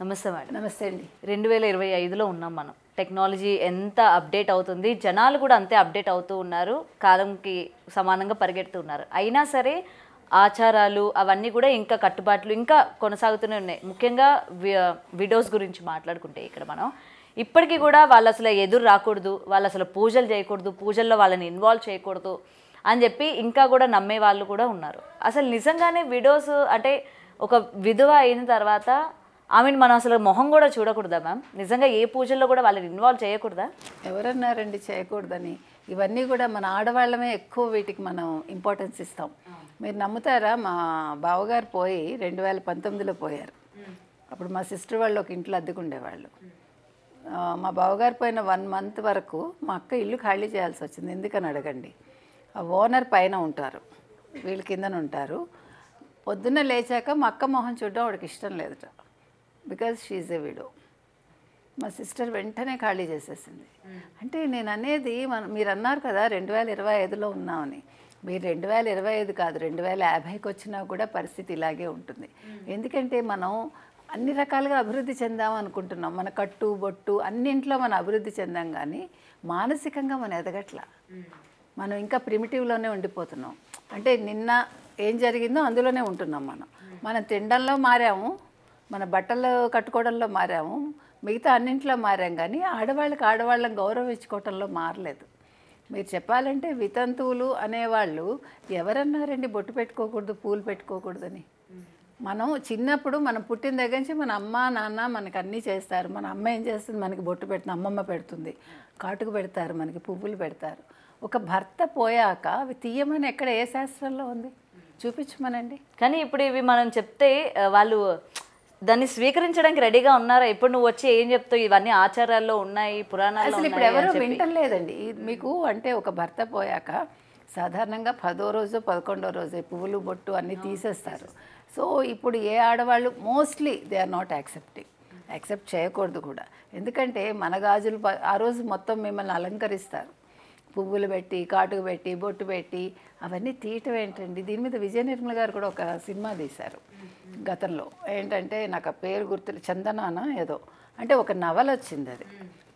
నమస్తే మేడం. నమస్తే అండి. 2025లో ఉన్నాం మనం. టెక్నాలజీ ఎంత అప్డేట్ అవుతుంది, జనాలు కూడా అంతే అప్డేట్ అవుతూ ఉన్నారు, కాలంకి సమానంగా పరిగెడుతున్నారు. అయినా సరే ఆచారాలు అవన్నీ కూడా ఇంకా కట్టుబాట్లు ఇంకా కొనసాగుతూనే ఉన్నాయి. ముఖ్యంగా విడోస్ గురించి మాట్లాడుకుంటే ఇక్కడ మనం ఇప్పటికీ కూడా వాళ్ళు అసలు ఎదురు రాకూడదు, వాళ్ళు అసలు పూజలు చేయకూడదు, పూజల్లో వాళ్ళని ఇన్వాల్వ్ చేయకూడదు అని చెప్పి ఇంకా కూడా నమ్మే వాళ్ళు కూడా ఉన్నారు. అసలు నిజంగానే విడోస్ అంటే ఒక విధవ అయిన తర్వాత ఆమెను మనం అసలు మొహం కూడా చూడకూడదా మ్యామ్? నిజంగా ఏ పూజల్లో కూడా వాళ్ళని ఇన్వాల్వ్ చేయకూడదా? ఎవరన్నారండి చేయకూడదని? ఇవన్నీ కూడా మన ఆడవాళ్ళమే ఎక్కువ వీటికి మనం ఇంపార్టెన్స్ ఇస్తాం. మీరు నమ్ముతారా, మా బావగారు పోయి 2019లో పోయారు. అప్పుడు మా సిస్టర్ వాళ్ళు ఒక ఇంట్లో అద్దెకుండేవాళ్ళు. మా బావగారు పోయిన 1 మంత్ వరకు మా అక్క ఇల్లు ఖాళీ చేయాల్సి వచ్చింది. ఎందుకని అడగండి. ఆ ఓనర్ పైన ఉంటారు, వీళ్ళ కిందన ఉంటారు. పొద్దున్న లేచాక మా అక్క మొహం చూడడం వాడికి ఇష్టం లేదుట, బికాజ్ షీఈ్ ఎ విడో. మా సిస్టర్ వెంటనే ఖాళీ చేసేసింది. అంటే నేను అనేది మీరు అన్నారు కదా 2025లో ఉన్నామని. మీరు 2025 కాదు 2050కి వచ్చినా కూడా పరిస్థితి ఇలాగే ఉంటుంది. ఎందుకంటే మనం అన్ని రకాలుగా అభివృద్ధి చెందాం అనుకుంటున్నాం. మన కట్టు బొట్టు అన్నింట్లో మనం అభివృద్ధి చెందాం, కానీ మానసికంగా మనం ఎదగట్లా. మనం ఇంకా ప్రిమిటివ్లోనే ఉండిపోతున్నాం. అంటే నిన్న ఏం జరిగిందో అందులోనే ఉంటున్నాం. మనం తినడంలో మారాము, మన బట్టలు కట్టుకోవడంలో మారాము, మిగతా అన్నింట్లో మారాం, కానీ ఆడవాళ్ళని గౌరవం ఇచ్చుకోవటంలో మారలేదు. మీరు చెప్పాలంటే వితంతువులు అనేవాళ్ళు ఎవరన్నారండి బొట్టు పెట్టుకోకూడదు, పూలు పెట్టుకోకూడదని? మనం చిన్నప్పుడు మనం పుట్టిన దగ్గర నుంచి మన అమ్మ నాన్న మనకు అన్నీ చేస్తారు. మన అమ్మ ఏం చేస్తుంది, మనకి బొట్టు పెడుతుంది, అమ్మమ్మ పెడుతుంది, కాటుకు పెడతారు, మనకి పువ్వులు పెడతారు. ఒక భర్త పోయాక అవి తీయమని ఎక్కడ ఏ శాస్త్రంలో ఉంది? చూపించమనండి. కానీ ఇప్పుడు ఇవి మనం చెప్తే వాళ్ళు దాన్ని స్వీకరించడానికి రెడీగా ఉన్నారా? ఇప్పుడు నువ్వు వచ్చి ఏం చెప్తావు, ఇవన్నీ ఆచారాల్లో ఉన్నాయి, పురాణాల్లో అసలు ఇప్పుడు ఎవరు వింటలేదండి. మీకు అంటే ఒక భర్త పోయాక సాధారణంగా 10వ రోజు 11వ రోజు పువ్వులు బొట్టు అన్నీ తీసేస్తారు. సో ఇప్పుడు ఏ ఆడవాళ్ళు mostly they are not accept చేయకూడదు కూడా. ఎందుకంటే మన గాజులు ఆ రోజు మొత్తం మిమ్మల్ని అలంకరిస్తారు, పువ్వులు పెట్టి, కాటుకు పెట్టి, బొట్టు పెట్టి, అవన్నీ తీయటం ఏంటండి? దీని మీద విజయ నిర్మల గారు కూడా ఒక సినిమా తీశారు గతంలో. ఏంటంటే నాకు ఆ పేరు గుర్తు, చందనాన ఏదో, అంటే ఒక నవల వచ్చింది అది.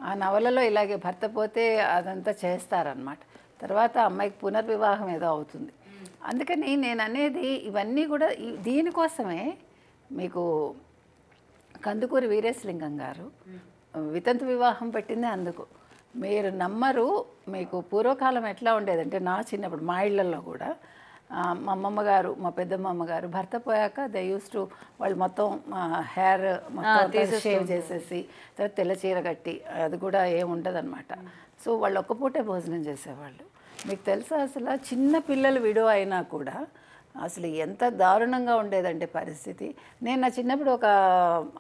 ఆ నవలలో ఇలాగే భర్త పోతే అదంతా చేస్తారనమాట. తర్వాత అమ్మాయికి పునర్వివాహం ఏదో అవుతుంది. అందుకని నేను అనేది ఇవన్నీ కూడా దీనికోసమే. మీకు కందుకూరి వీరేశలింగం గారు వితంతు వివాహం పెట్టిందే అందుకు. మీరు నమ్మరు, మీకు పూర్వకాలం ఎట్లా ఉండేదంటే, నా చిన్నప్పుడు మా ఇళ్లలో కూడా మా అమ్మమ్మ గారు, మా పెద్దమ్మ గారు భర్త పోయాక దే యూస్ టు వాళ్ళు మొత్తం హెయిర్ మొత్తం షేవ్ చేసేసి తర్వాత తెల్ల చీర కట్టి, అది కూడా ఏముండదన్నమాట. సో వాళ్ళు ఒక్క పూటే భోజనం చేసేవాళ్ళు. మీకు తెలుసా అసలు చిన్న పిల్లలు విడో అయినా కూడా అసలు ఎంత దారుణంగా ఉండేదంటే పరిస్థితి. నేను నా చిన్నప్పుడు ఒక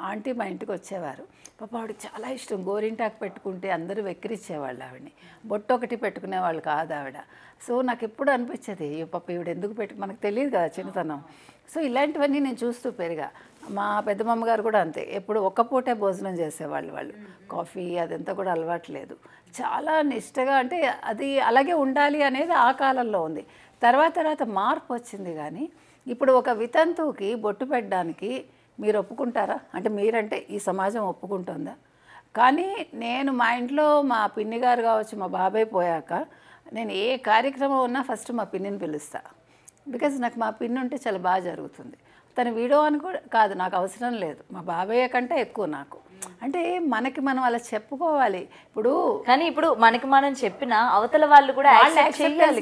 ఆంటీ మా ఇంటికి వచ్చేవారు. పాప ఆవిడకి చాలా ఇష్టం గోరింటాకు పెట్టుకుంటే అందరూ వెక్కిరిచ్చేవాళ్ళు ఆవిడని. బొట్టు ఒకటి పెట్టుకునేవాళ్ళు కాదు ఆవిడ. సో నాకు ఎప్పుడు అనిపించేది, అయ్యో పాప ఈవిడ ఎందుకు మనకు తెలియదు కదా చిన్నతనం. సో ఇలాంటివన్నీ నేను చూస్తూ పెరిగా. మా పెద్దమ్మ గారు కూడా అంతే, ఎప్పుడు ఒక్క పూటే భోజనం చేసేవాళ్ళు. వాళ్ళు కాఫీ అదంతా కూడా అలవాట్లేదు. చాలా నిష్టగా, అంటే అది అలాగే ఉండాలి అనేది ఆ కాలంలో ఉంది. తర్వాత మార్పు వచ్చింది. కానీ ఇప్పుడు ఒక వితంతువుకి బొట్టు పెట్టడానికి మీరు ఒప్పుకుంటారా? అంటే మీరంటే ఈ సమాజం ఒప్పుకుంటుందా? కానీ నేను మా ఇంట్లో మా పిన్ని గారు కావచ్చు, మా బాబాయ్ పోయాక నేను ఏ కార్యక్రమం ఉన్నా ఫస్ట్ మా పిన్నిని పిలుస్తా. బికాజ్ నాకు మా పిన్ని ఉంటే చాలా బాగా జరుగుతుంది. తను వీడో అని కూడా కాదు, నాకు అవసరం లేదు, మా బాబాయ్ కంటే ఎక్కువ నాకు. అంటే మనకి మనం అలా చెప్పుకోవాలి. కానీ ఇప్పుడు మనకి మనం చెప్పిన అవతల వాళ్ళు కూడా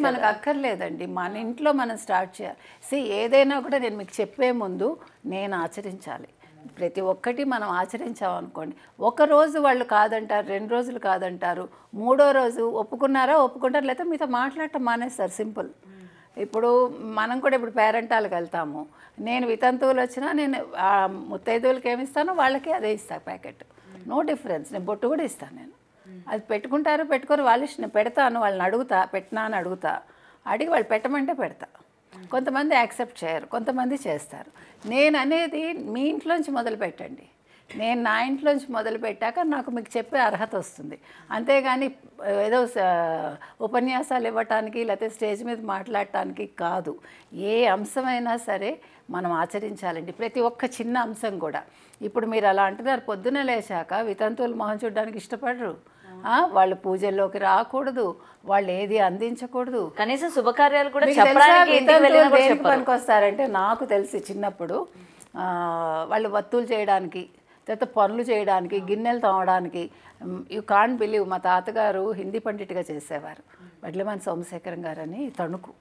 మనకు అక్కర్లేదండి. మన ఇంట్లో మనం స్టార్ట్ చేయాలి. ఏదైనా కూడా నేను మీకు చెప్పే ముందు నేను ఆచరించాలి. ప్రతి ఒక్కటి మనం ఆచరించామనుకోండి, ఒకరోజు వాళ్ళు కాదంటారు, 2 రోజులు కాదంటారు, 3వ రోజు ఒప్పుకుంటారు, లేకపోతే మీతో మాట్లాడటం మానేస్తారు. సింపుల్. ఇప్పుడు మనం కూడా ఇప్పుడు పేరెంటాలకు వెళ్తాము. నేను వితంతువులు వచ్చినా నేను ముత్తైదువులకి ఏమి ఇస్తానో వాళ్ళకి అదే ఇస్తాను ప్యాకెట్. No difference. నేను బొట్టు కూడా ఇస్తాను. నేను అది పెట్టుకోరు వాళ్ళు ఇష్టం. నేను పెడతాను, వాళ్ళని అడుగుతా, పెట్టినా అని అడిగి వాళ్ళు పెట్టమంటే పెడతా. కొంతమంది యాక్సెప్ట్ చేయరు, కొంతమంది చేస్తారు. నేను అనేది మీ ఇంట్లోంచి మొదలు పెట్టండి. నేను నా ఇంట్లోంచి మొదలు పెట్టాక నాకు మీకు చెప్పే అర్హత వస్తుంది. అంతేగాని ఏదో ఉపన్యాసాలు ఇవ్వటానికి లేకపోతే స్టేజ్ మీద మాట్లాడటానికి కాదు. ఏ అంశమైనా సరే మనం ఆచరించాలండి, ప్రతి ఒక్క చిన్న అంశం కూడా. ఇప్పుడు మీరు అలా అంటున్నారు, పొద్దున లేచాక వితంతువులు మొహం చూడడానికి ఇష్టపడరు, వాళ్ళు పూజల్లోకి రాకూడదు, వాళ్ళు ఏది అందించకూడదు, కనీసం శుభకార్యాలు కూడా చెప్పడానికి పనికొస్తారంటే నాకు తెలిసి చిన్నప్పుడు వాళ్ళు వత్తులు చేయడానికి, తర్వాత పనులు చేయడానికి, గిన్నెలు తోమడానికి. యూ కాంట్ బిలీవ్, మా తాతగారు హిందీ పండిట్గా చేసేవారు, వడ్లమాని సోమశేఖరం గారు అని, తణుకు.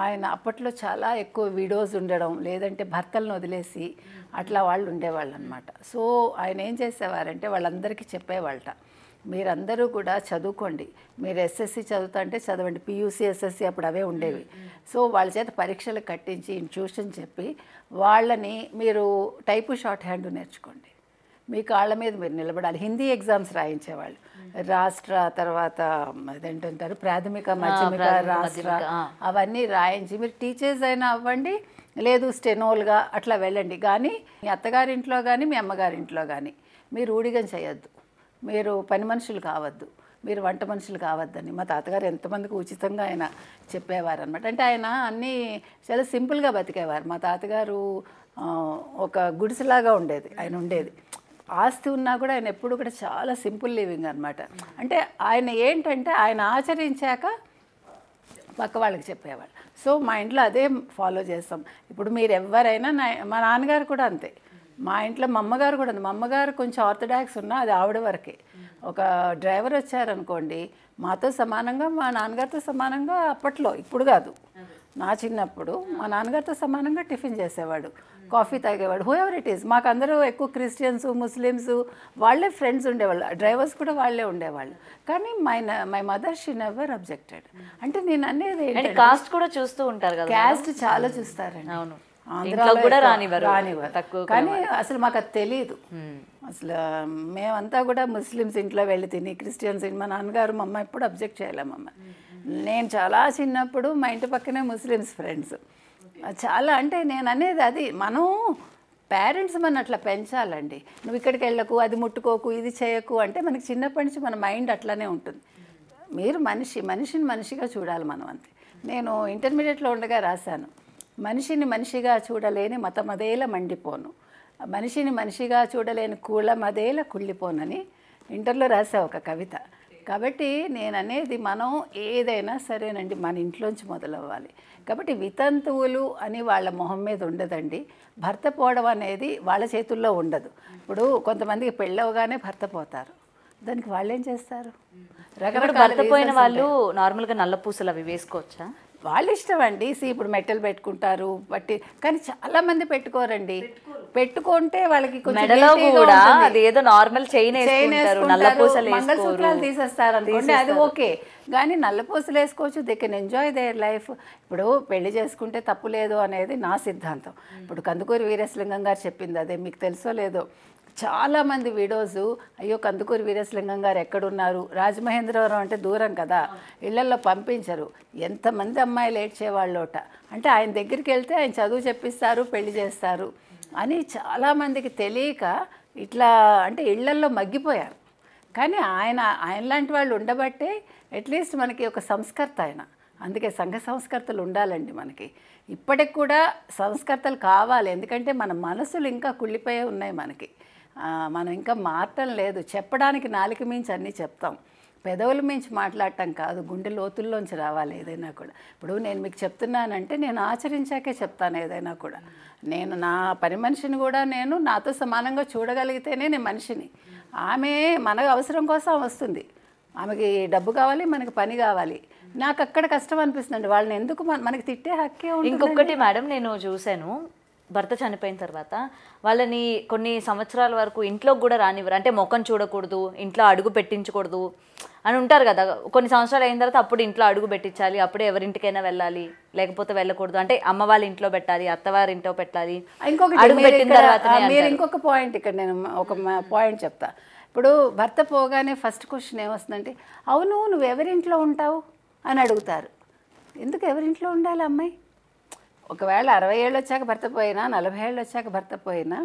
ఆయన అప్పట్లో చాలా ఎక్కువ విడోస్ ఉండడం, లేదంటే భర్తలను వదిలేసి అట్లా వాళ్ళు ఉండేవాళ్ళు అనమాట. సో ఆయన ఏం చేసేవారంటే వాళ్ళందరికీ చెప్పేవాళ్ళట, మీరందరూ కూడా చదువుకోండి, మీరు ఎస్ఎస్సి చదువుతా అంటే చదవండి, పియూసీ ఎస్ఎస్సి అప్పుడు అవే ఉండేవి. సో వాళ్ళ చేత పరీక్షలు కట్టించి ట్యూషన్ చెప్పి వాళ్ళని మీరు టైపు షార్ట్ హ్యాండ్ నేర్చుకోండి, మీ కాళ్ళ మీద మీరు నిలబడాలి. హిందీ ఎగ్జామ్స్ రాయించేవాళ్ళు, రాష్ట్ర, తర్వాత అదేంటంటారు ప్రాథమిక, మాధ్యమిక, రాష్ట్ర, అవన్నీ రాయించి మీరు టీచర్స్ అయినా అవ్వండి, లేదు స్టెనోల్గా అట్లా వెళ్ళండి. కానీ మీ అత్తగారింట్లో కానీ మీ అమ్మగారింట్లో కానీ మీరు ఊడిగం చేయొద్దు, మీరు పని మనుషులు కావద్దు, మీరు వంట మనుషులు కావద్దని మా తాతగారు ఎంతమందికి ఉచితంగా ఆయన చెప్పేవారు అనమాట. అంటే ఆయన అన్నీ చాలా సింపుల్గా బతికేవారు. మా తాతగారు ఒక గుడిసెలాగా ఉండేది ఆయన ఉండేది. ఆస్తి ఉన్నా కూడా ఆయన ఎప్పుడు కూడా చాలా సింపుల్ లివింగ్ అనమాట. అంటే ఆయన ఏంటంటే ఆయన ఆచరించాక పక్క వాళ్ళకి చెప్పేవాళ్ళు. సో మా ఇంట్లో అదే ఫాలో చేస్తాం. ఇప్పుడు మీరు ఎవరైనా మా నాన్నగారు కూడా అంతే, మా ఇంట్లో మా అమ్మగారు కూడా ఉంది. మా అమ్మగారు కొంచెం ఆర్థడాక్స్ ఉన్నా అది ఆవిడ వరకే. ఒక డ్రైవర్ వచ్చారనుకోండి, మాతో సమానంగా, మా నాన్నగారితో సమానంగా, అప్పట్లో ఇప్పుడు కాదు, నా చిన్నప్పుడు మా నాన్నగారితో సమానంగా టిఫిన్ చేసేవాడు, కాఫీ తాగేవాడు, హూ ఎవర్ ఇట్ ఈస్. మాకు అందరూ ఎక్కువ క్రిస్టియన్స్, ముస్లిమ్స్ వాళ్ళే ఫ్రెండ్స్ ఉండేవాళ్ళు, డ్రైవర్స్ కూడా వాళ్ళే ఉండేవాళ్ళు. కానీ my mother she never objected. అంటే నేను అనేది కాస్ట్ కూడా చూస్తూ ఉంటారు కదా, క్యాస్ట్ చాలా చూస్తారండి. అవును, ఆంధ్రాలో కూడా రానివ్వరు, కానీ అసలు మాకు అది తెలియదు. అసలు మేమంతా కూడా ముస్లిమ్స్ ఇంట్లో వెళ్ళి తిని, క్రిస్టియన్స్, మా నాన్నగారు మా అమ్మ ఎప్పుడు అబ్జెక్ట్ చేయలేమమ్మ. నేను చాలా చిన్నప్పుడు మా ఇంటి పక్కనే ముస్లిమ్స్ ఫ్రెండ్స్ చాలా. అంటే నేను అనేది అది మనం పేరెంట్స్ మన అట్లా పెంచాలండి. నువ్వు ఇక్కడికి వెళ్ళకు, అది ముట్టుకోకు, ఇది చేయకు అంటే మనకి చిన్నప్పటి నుంచి మన మైండ్ అట్లానే ఉంటుంది. మీరు మనిషిని మనిషిగా చూడాలి మనం, అంతే. నేను ఇంటర్మీడియట్లో ఉండగా రాశాను, మనిషిని మనిషిగా చూడలేని మతమదేల మండిపోను, మనిషిని మనిషిగా చూడలేని కూలమదేల కుళ్ళిపోనని ఇంటర్లో రాసా ఒక కవిత. కాబట్టి నేను అనేది మనం ఏదైనా సరేనండి మన ఇంట్లోంచి మొదలవ్వాలి. కాబట్టి వితంతువులు అని వాళ్ళ మొహం మీద ఉండదండి, భర్త పోవడం అనేది వాళ్ళ చేతుల్లో ఉండదు. ఇప్పుడు కొంతమందికి పెళ్ళవగానే భర్త పోతారు, దానికి వాళ్ళు ఏం చేస్తారు? రకరకాల భర్త పోయిన వాళ్ళు నార్మల్గా నల్ల పూసలు అవి వేసుకోవచ్చా? వాళ్ళ ఇష్టం అండి. ఇప్పుడు మెట్టలు పెట్టుకుంటారు బట్టి, కానీ చాలా మంది పెట్టుకోరండి. పెట్టుకుంటే వాళ్ళకి మంగళసూత్రాలు తీసేస్తారు అనుకోండి, అది ఓకే. కానీ నల్లపూసలు వేసుకోవచ్చు, they can enjoy their life. ఇప్పుడు పెళ్లి చేసుకుంటే తప్పు లేదు అనేది నా సిద్ధాంతం. ఇప్పుడు కందుకూరి వీరేశలింగం గారు చెప్పింది అదే, మీకు తెలుసో లేదో. చాలామంది విడోస్, అయ్యో కందుకూరి వీరేశలింగం గారు ఎక్కడున్నారు, రాజమహేంద్రవరం అంటే దూరం కదా, ఇళ్లల్లో పంపించరు, ఎంతమంది అమ్మాయిలు ఏడ్చేవాళ్ళోట. అంటే ఆయన దగ్గరికి వెళ్తే ఆయన చదువు చెప్పిస్తారు, పెళ్లి చేస్తారు అని చాలామందికి తెలియక ఇట్లా అంటే ఇళ్లల్లో మగ్గిపోయారు. కానీ ఆయన లాంటి వాళ్ళు ఉండబట్టే అట్లీస్ట్ మనకి ఒక సంస్కర్త ఆయన. అందుకే సంఘ సంస్కర్తలు ఉండాలండి మనకి. ఇప్పటికి కూడా సంస్కర్తలు కావాలి, ఎందుకంటే మన మనసులు ఇంకా కుళ్ళిపోయే ఉన్నాయి మనకి. మనం ఇంకా మారటం లేదు. చెప్పడానికి నాలుక మించి అన్నీ చెప్తాం, పెదవుల మించి మాట్లాడటం కాదు, గుండె లోతుల్లోంచి రావాలి ఏదైనా కూడా. ఇప్పుడు నేను మీకు చెప్తున్నానంటే నేను ఆచరించాకే చెప్తాను ఏదైనా కూడా. నేను నా పని మనిషిని కూడా నేను నాతో సమానంగా చూడగలిగితేనే నేను మనిషిని. ఆమె మన అవసరం కోసం వస్తుంది, ఆమెకి డబ్బు కావాలి, మనకి పని కావాలి. నాకు అక్కడ కష్టం అనిపిస్తుంది, వాళ్ళని ఎందుకు మనకి తిట్టే హక్కే ఉంది. ఇంకొకటి మేడం, నేను చూశాను భర్త చనిపోయిన తర్వాత వాళ్ళని కొన్ని సంవత్సరాల వరకు ఇంట్లోకి కూడా రానివ్వరు. అంటే ముఖం చూడకూడదు, ఇంట్లో అడుగు పెట్టించకూడదు అని ఉంటారు కదా. కొన్ని సంవత్సరాలు అయిన తర్వాత అప్పుడు ఇంట్లో అడుగు పెట్టించాలి, అప్పుడే ఎవరింటికైనా వెళ్ళాలి, లేకపోతే వెళ్ళకూడదు. అంటే అమ్మ వాళ్ళ ఇంట్లో పెట్టాలి, అత్తవారి ఇంట్లో పెట్టాలి. మీరు ఇంకొక పాయింట్ ఇక్కడ నేను ఒక పాయింట్ చెప్తా. ఇప్పుడు భర్త పోగానే ఫస్ట్ క్వశ్చన్ ఏమొస్తుందంటే, అవును నువ్వు ఎవరింట్లో ఉంటావు అని అడుగుతారు. ఎందుకు ఎవరింట్లో ఉండాలి అమ్మాయి? ఒకవేళ 60 ఏళ్ళు వచ్చాక భర్త పోయినా 40 ఏళ్ళు వచ్చాక భర్త పోయినా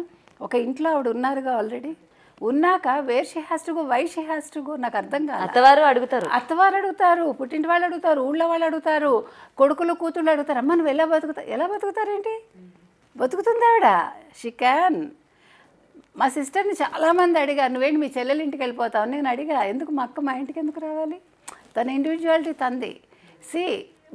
ఒక ఇంట్లో ఆవిడ ఉన్నారుగా ఆల్రెడీ. ఉన్నాక where she has to go, why she has to go, నాకు అర్థం కాదు. అత్తవారు అడుగుతారు, అత్తవారు అడుగుతారు, పుట్టింటి వాళ్ళు అడుగుతారు, ఊళ్ళో వాళ్ళు అడుగుతారు, కొడుకులు కూతుళ్ళు అడుగుతారు, అమ్మ నువ్వు ఎలా బతుకుతారేంటి? బతుకుతుంది ఆవిడ, షీ క్యాన్. మా సిస్టర్ని చాలామంది అడిగారు, నువ్వేంటి మీ చెల్లెలు ఇంటికి వెళ్ళిపోతావు? నేను అడిగా, ఎందుకు మా అక్క మా ఇంటికి ఎందుకు రావాలి? తన ఇండివిజువాలిటీ తంది.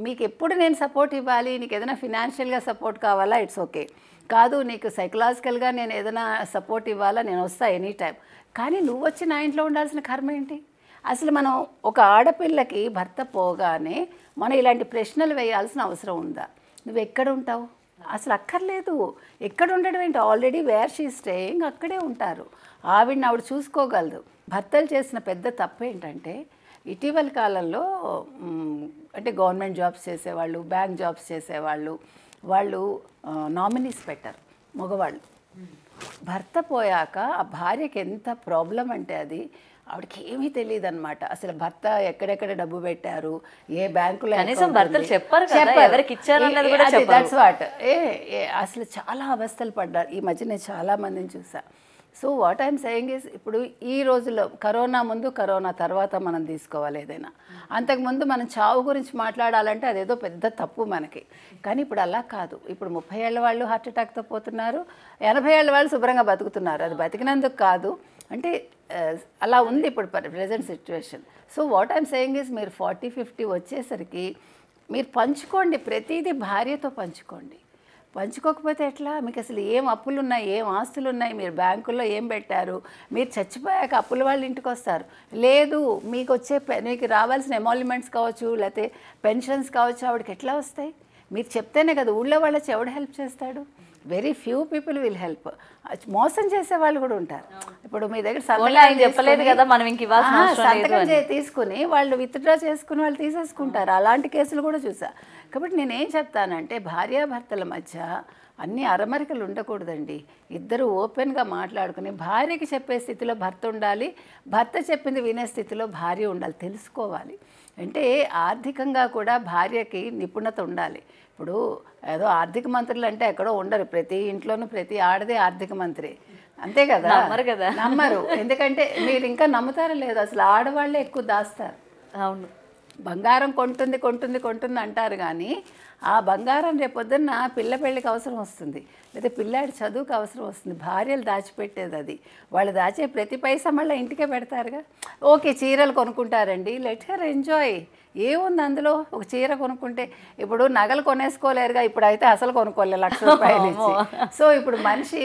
మీకు ఎప్పుడు నేను సపోర్ట్ ఇవ్వాలి, నీకు ఏదైనా ఫినాన్షియల్గా సపోర్ట్ కావాలా, ఇట్స్ ఓకే. కాదు నీకు సైకలాజికల్గా నేను ఏదైనా సపోర్ట్ ఇవ్వాలా, నేను వస్తా ఎనీ టైం. కానీ నువ్వు వచ్చి నా ఇంట్లో ఉండాల్సిన కర్మ ఏంటి? అసలు మనం ఒక ఆడపిల్లకి భర్త పోగానే మనం ఇలాంటి ప్రశ్నలు వేయాల్సిన అవసరం ఉందా? నువ్వు ఎక్కడ ఉంటావు? అసలు అక్కర్లేదు. ఎక్కడ ఉండడం ఏంటి? ఆల్రెడీ వేర్ షీ స్టేయింగ్ అక్కడే ఉంటారు. ఆవిడని ఆవిడ చూసుకోగలదు. భర్తలు చేసిన పెద్ద తప్పు ఏంటంటే ఇటీవల కాలంలో అంటే గవర్నమెంట్ జాబ్స్ చేసేవాళ్ళు, బ్యాంక్ జాబ్స్ చేసేవాళ్ళు, వాళ్ళు నామినీస్ పెట్టారు మగవాళ్ళు. భర్త పోయాక ఆ భార్యకి ఎంత ప్రాబ్లం అంటే అది ఆవిడకి ఏమీ తెలియదు అనమాట. అసలు భర్త ఎక్కడెక్కడ డబ్బు పెట్టారు, ఏ బ్యాంకులో, భర్తలు చెప్పారు ఎవరికి ఇచ్చారు అన్నది కూడా చెప్పారు. That's what. అసలు చాలా అవస్థలు పడ్డారు. ఈ మధ్య నేను చాలా మందిని చూసా. So what I'm saying is, ఇప్పుడు ఈ రోజుల్లో కరోనా ముందు కరోనా తర్వాత మనం తీసుకోవాలి ఏదైనా. అంతకుముందు మనం చావు గురించి మాట్లాడాలంటే అదేదో పెద్ద తప్పు మనకి. కానీ ఇప్పుడు అలా కాదు. ఇప్పుడు 30 ఏళ్ళ వాళ్ళు హార్ట్ అటాక్తో పోతున్నారు, 80 ఏళ్ళ వాళ్ళు శుభ్రంగా బతుకుతున్నారు. అది బతికినందుకు కాదు, అంటే అలా ఉంది ఇప్పుడు present situation. So what I'm saying is, మీరు 40-50 వచ్చేసరికి మీరు పంచుకోండి, ప్రతిదీ భార్యతో పంచుకోండి. పంచుకోకపోతే ఎట్లా? మీకు అసలు ఏం అప్పులు ఉన్నాయి, ఏం ఆస్తులు ఉన్నాయి, మీరు బ్యాంకుల్లో ఏం పెట్టారు, మీరు చచ్చిపోయాక అప్పుల వాళ్ళు ఇంటికి వస్తారు. లేదు మీకు మీకు రావాల్సిన ఎమాల్యుమెంట్స్ కావచ్చు, లేకపోతే పెన్షన్స్ కావచ్చు, ఆవిడకి ఎట్లా వస్తాయి? మీరు చెప్తేనే కదా. ఊళ్ళో వాళ్ళకి ఎవడు హెల్ప్ చేస్తాడు? Very few people will help. మోసం చేసే వాళ్ళు కూడా ఉంటారు. ఇప్పుడు మీ దగ్గర చెప్పలేదు కదా మనం సంతకం తీసుకుని వాళ్ళు విత్డ్రా చేసుకుని వాళ్ళు తీసేసుకుంటారు. అలాంటి కేసులు కూడా చూసా. కాబట్టి నేనేం చెప్తానంటే భార్యాభర్తల మధ్య అన్ని అరమరికలు ఉండకూడదండి. ఇద్దరు ఓపెన్గా మాట్లాడుకుని భార్యకి చెప్పే స్థితిలో భర్త ఉండాలి, భర్త చెప్పింది వినే స్థితిలో భార్య ఉండాలి. తెలుసుకోవాలి. అంటే ఆర్థికంగా కూడా భార్యకి నిపుణత ఉండాలి. ఇప్పుడు ఏదో ఆర్థిక మంత్రులు అంటే ఎక్కడో ఉండరు. ప్రతి ఇంట్లోనూ ప్రతి ఆడదే ఆర్థిక మంత్రి, అంతే కదా? నమ్మరు. ఎందుకంటే మీరు ఇంకా నమ్ముతారో లేదు, అసలు ఆడవాళ్ళే ఎక్కువ దాస్తారు. అవును, బంగారం కొంటుంది అంటారు, కానీ ఆ బంగారం రేపొద్దున్న పిల్ల పెళ్ళికి అవసరం వస్తుంది, లేదా పిల్లాడి చదువుకు అవసరం వస్తుంది. భార్యలు దాచిపెట్టేది అది. వాళ్ళు దాచే ప్రతి పైసా మళ్ళీ ఇంటికే పెడతారుగా. ఓకే, చీరలు కొనుక్కుంటారండి, లెట్ హర్ ఎంజాయ్. ఏముంది అందులో? ఒక చీర కొనుక్కుంటే ఇప్పుడు నగలు కొనేసుకోలేరుగా, ఇప్పుడు అయితే అసలు కొనుక్కోలే, ₹1,00,000 ఇచ్చి. సో ఇప్పుడు మనిషి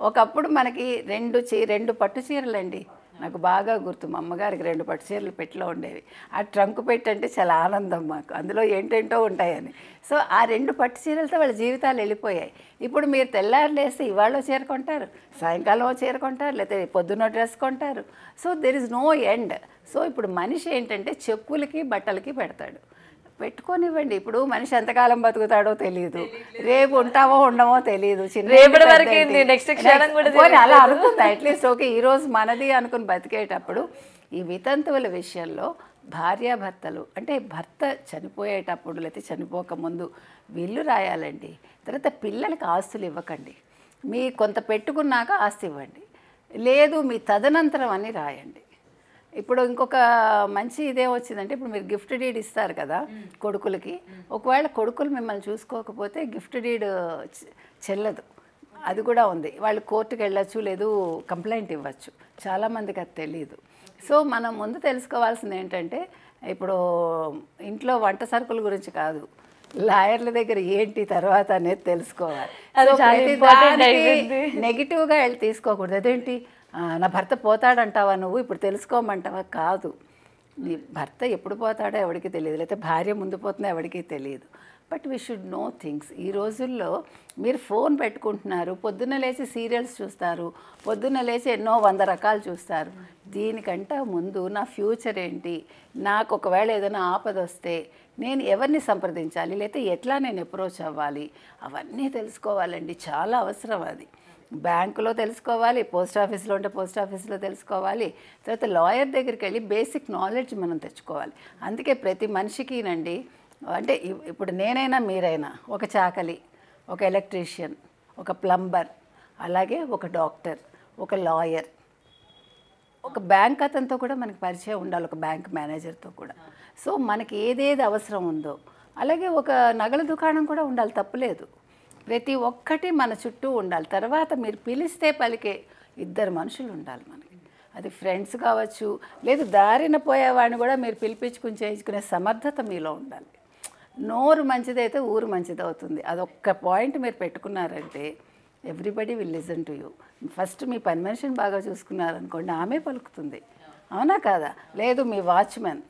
ఒకప్పుడు మనకి 2 పట్టు చీరలండి, నాకు బాగా గుర్తు. మా అమ్మగారికి 2 పట్టు చీరలు పెట్టిలో ఉండేవి. ఆ ట్రంక్ పెట్టి అంటే చాలా ఆనందం మాకు, అందులో ఏంటేంటో ఉంటాయని. సో ఆ 2 పట్టు చీరలతో వాళ్ళ జీవితాలు వెళ్ళిపోయాయి. ఇప్పుడు మీరు తెల్లారు లేస్తే ఇవాళ చీర కొంటారు, సాయంకాలం చీర కొంటారు, లేకపోతే పొద్దున్న డ్రెస్ కొంటారు. So there is no end. So ఇప్పుడు మనిషి ఏంటంటే చెప్పులకి బట్టలకి పెడతాడు. పెట్టుకోనివ్వండి. ఇప్పుడు మనిషి ఎంతకాలం బతుకుతాడో తెలియదు, రేపు ఉంటావో ఉండమో తెలియదు. అలా అనుకుంది అట్లీస్ట్ ఓకే ఈరోజు మనది అనుకుని బతికేటప్పుడు ఈ వితంతువుల విషయంలో భార్యాభర్తలు అంటే భర్త చనిపోయేటప్పుడు లేకపోతే చనిపోకముందు వీళ్ళు రాయాలండి. తర్వాత పిల్లలకి ఆస్తులు ఇవ్వకండి. మీ కొంత పెట్టుకున్నాక ఆస్తి ఇవ్వండి, లేదు మీ తదనంతరం అని రాయండి. ఇప్పుడు ఇంకొక మంచి ఇదే వచ్చిందంటే, ఇప్పుడు మీరు గిఫ్ట్ డీడ్ ఇస్తారు కదా కొడుకులకి, ఒకవేళ కొడుకులు మిమ్మల్ని చూసుకోకపోతే గిఫ్ట్ డీడ్ చెల్లదు. అది కూడా ఉంది. వాళ్ళు కోర్టుకు వెళ్ళచ్చు, లేదు కంప్లైంట్ ఇవ్వచ్చు. చాలామందికి అది తెలియదు. సో మనం ముందు తెలుసుకోవాల్సింది ఏంటంటే, ఇప్పుడు ఇంట్లో వంట సరుకుల గురించి కాదు, లాయర్ల దగ్గర ఏంటి తర్వాత అనేది తెలుసుకోవాలి. నెగిటివ్గా వెళ్ళి తీసుకోకూడదు. అదేంటి నా భర్త పోతాడంటావా నువ్వు, ఇప్పుడు తెలుసుకోమంటావా? కాదు, నీ భర్త ఎప్పుడు పోతాడో ఎవరికి తెలియదు, లేకపోతే భార్య ముందు పోతుందో ఎవరికి తెలియదు. But we should know things. ఈ రోజుల్లో మీరు ఫోన్ పెట్టుకుంటున్నారు, పొద్దున్న లేచి సీరియల్స్ చూస్తారు, పొద్దున్న లేచి ఎన్నో 100 రకాలు చూస్తారు. దీనికంటే ముందు నా ఫ్యూచర్ ఏంటి, నాకు ఒకవేళ ఏదైనా ఆపద వస్తే నేను ఎవరిని సంప్రదించాలి, లేకపోతే ఎట్లా నేను అప్రోచ్ అవ్వాలి, అవన్నీ తెలుసుకోవాలండి. చాలా అవసరం అది. బ్యాంకులో తెలుసుకోవాలి, పోస్ట్ ఆఫీస్లో ఉంటే పోస్ట్ ఆఫీస్లో తెలుసుకోవాలి, తర్వాత లాయర్ దగ్గరికి వెళ్ళి బేసిక్ నాలెడ్జ్ మనం తెచ్చుకోవాలి. అందుకే ప్రతి మనిషికినండి, అంటే ఇప్పుడు నేనైనా మీరైనా ఒక చాకలి, ఒక ఎలక్ట్రీషియన్, ఒక ప్లంబర్, అలాగే ఒక డాక్టర్, ఒక లాయర్, ఒక బ్యాంక్ అతనితో కూడా మనకి పరిచయం ఉండాలి, ఒక బ్యాంక్ మేనేజర్తో కూడా. సో మనకి ఏదేది అవసరం ఉందో అలాగే ఒక నగల దుకాణం కూడా ఉండాలి, తప్పులేదు. ప్రతి ఒక్కటి మన చుట్టూ ఉండాలి. తర్వాత మీరు పిలిస్తే పలికే 2 మనుషులు ఉండాలి మనకి. అది ఫ్రెండ్స్ కావచ్చు, లేదు దారిన పోయేవాడిని కూడా మీరు పిలిపించుకుని చేయించుకునే సమర్థత మీలో ఉండాలి. నోరు మంచిదైతే ఊరు మంచిది అవుతుంది. అదొక్క పాయింట్ మీరు పెట్టుకున్నారంటే everybody will listen to you. First మీ పని మనిషిని బాగా చూసుకున్నారనుకోండి, ఆమె పలుకుతుంది, అవునా కాదా? లేదు మీ వాచ్మెన్,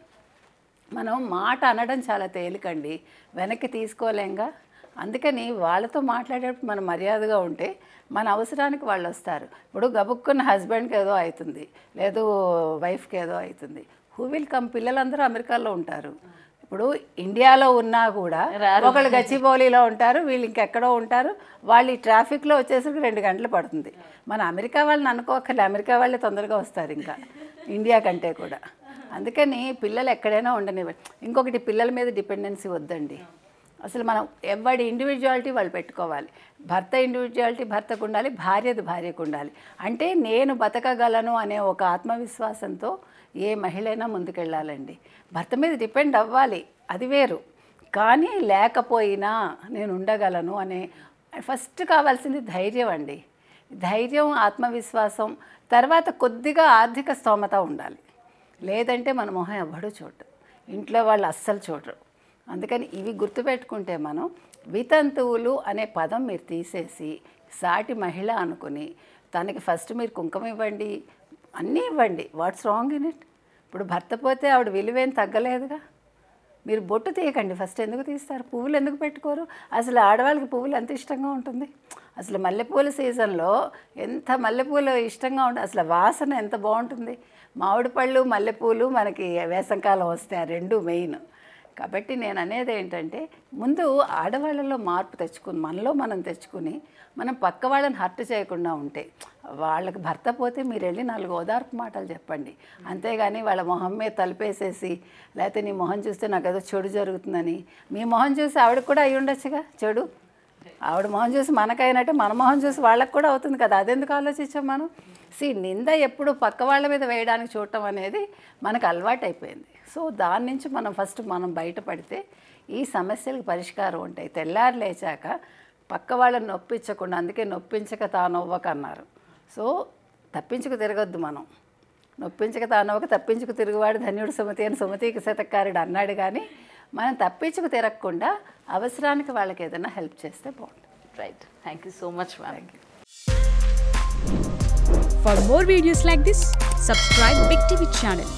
మనం మాట అనడం చాలా తేలికండి, వెనక్కి తీసుకోలేంగా. అందుకని వాళ్ళతో మాట్లాడేటప్పుడు మనం మర్యాదగా ఉంటే మన అవసరానికి వాళ్ళు వస్తారు. ఇప్పుడు గబుక్కున్న హస్బెండ్కి ఏదో అవుతుంది, లేదు వైఫ్కి ఏదో అవుతుంది, హూ విల్ కమ్? పిల్లలందరూ అమెరికాలో ఉంటారు. ఇప్పుడు ఇండియాలో ఉన్నా కూడా ఒకళ్ళు గచ్చిబౌలిలో ఉంటారు, వీళ్ళు ఇంకెక్కడో ఉంటారు. వాళ్ళు ఈ ట్రాఫిక్లో వచ్చేసరికి 2 గంటలు పడుతుంది. మన అమెరికా వాళ్ళని అనుకోకర్లే, అమెరికా వాళ్ళే తొందరగా వస్తారు ఇంకా ఇండియా కంటే కూడా. అందుకని పిల్లలు ఎక్కడైనా ఉండనివ్వండి. ఇంకొకటి, పిల్లల మీద డిపెండెన్సీ వద్దండి. అసలు మనం ఎవరి ఇండివిజువాలిటీ వాళ్ళు పెట్టుకోవాలి. భర్త ఇండివిజువాలిటీ భర్తకు ఉండాలి, భార్యది భార్యకు ఉండాలి. అంటే నేను బతకగలను అనే ఒక ఆత్మవిశ్వాసంతో ఏ మహిళైనా ముందుకెళ్ళాలండి. భర్త మీద డిపెండ్ అవ్వాలి, అది వేరు. కానీ లేకపోయినా నేను ఉండగలను అనే ఫస్ట్ కావాల్సింది ధైర్యం అండి. ధైర్యం, ఆత్మవిశ్వాసం, తర్వాత కొద్దిగా ఆర్థిక స్తోమత ఉండాలి. లేదంటే మన మొహం ఎవ్వడూ చూడరు, ఇంట్లో వాళ్ళు అస్సలు చూడరు. అందుకని ఇవి గుర్తుపెట్టుకుంటే మనం వితంతువులు అనే పదం మీరు తీసేసి సాటి మహిళ అనుకుని తనకి ఫస్ట్ మీరు కుంకుమ ఇవ్వండి, అన్నీ ఇవ్వండి. What's wrong in it? ఇప్పుడు భర్త పోతే ఆవిడ విలువేం తగ్గలేదుగా. మీరు బొట్టు తీయకండి, ఫస్ట్ ఎందుకు తీస్తారు? పువ్వులు ఎందుకు పెట్టుకోరు? అసలు ఆడవాళ్ళకి పువ్వులు ఎంత ఇష్టంగా ఉంటుంది. అసలు మల్లెపూల సీజన్లో ఎంత మల్లెపూలు ఇష్టంగా ఉంటుంది, అసలు వాసన ఎంత బాగుంటుంది. మామిడి పళ్ళు, మల్లెపూలు మనకి వేసంకాలం వస్తాయి, ఆ 2 మెయిన్. కాబట్టి నేను అనేది ఏంటంటే, ముందు ఆడవాళ్ళలో మార్పు తెచ్చుకుని మనలో మనం తెచ్చుకుని మనం పక్క వాళ్ళని హర్ట్ చేయకుండా ఉంటే, వాళ్ళకి భర్త పోతే మీరు వెళ్ళి 4 ఓదార్పు మాటలు చెప్పండి. అంతేగాని వాళ్ళ మొహం మీద తలుపేసేసి, లేకపోతే నీ మొహం చూస్తే నాకు ఏదో చెడు జరుగుతుందని, మీ మొహం చూసి ఆవిడకి కూడా అయి ఉండొచ్చుగా చెడు. ఆవిడ మొహం చూసి మనకైనట్టే మన మొహం చూసి వాళ్ళకి కూడా అవుతుంది కదా. అదెందుకు ఆలోచించాం మనం? నింద ఎప్పుడు పక్క వాళ్ళ మీద వేయడానికి చూడటం అనేది మనకు అలవాటు అయిపోయింది. సో దాని నుంచి మనం ఫస్ట్ బయటపడితే ఈ సమస్యలకు పరిష్కారం ఉంటాయి. తెల్లారి లేచాక పక్క వాళ్ళని నొప్పించకుండా, అందుకే నొప్పించక తానవ్వక అన్నారు. సో తప్పించుకు తిరగొద్దు మనం. నొప్పించక తానవ్వక తప్పించుకు తిరుగువాడు ధన్యుడు సుమతి అని సుమతికి శతకారుడు అన్నాడు. కానీ మనం తప్పించుకు తిరగకుండా అవసరానికి వాళ్ళకి ఏదైనా హెల్ప్ చేస్తే బాగుంటుంది. Right. Thank you so much ma'am. For more videos like this, subscribe Big TV channel.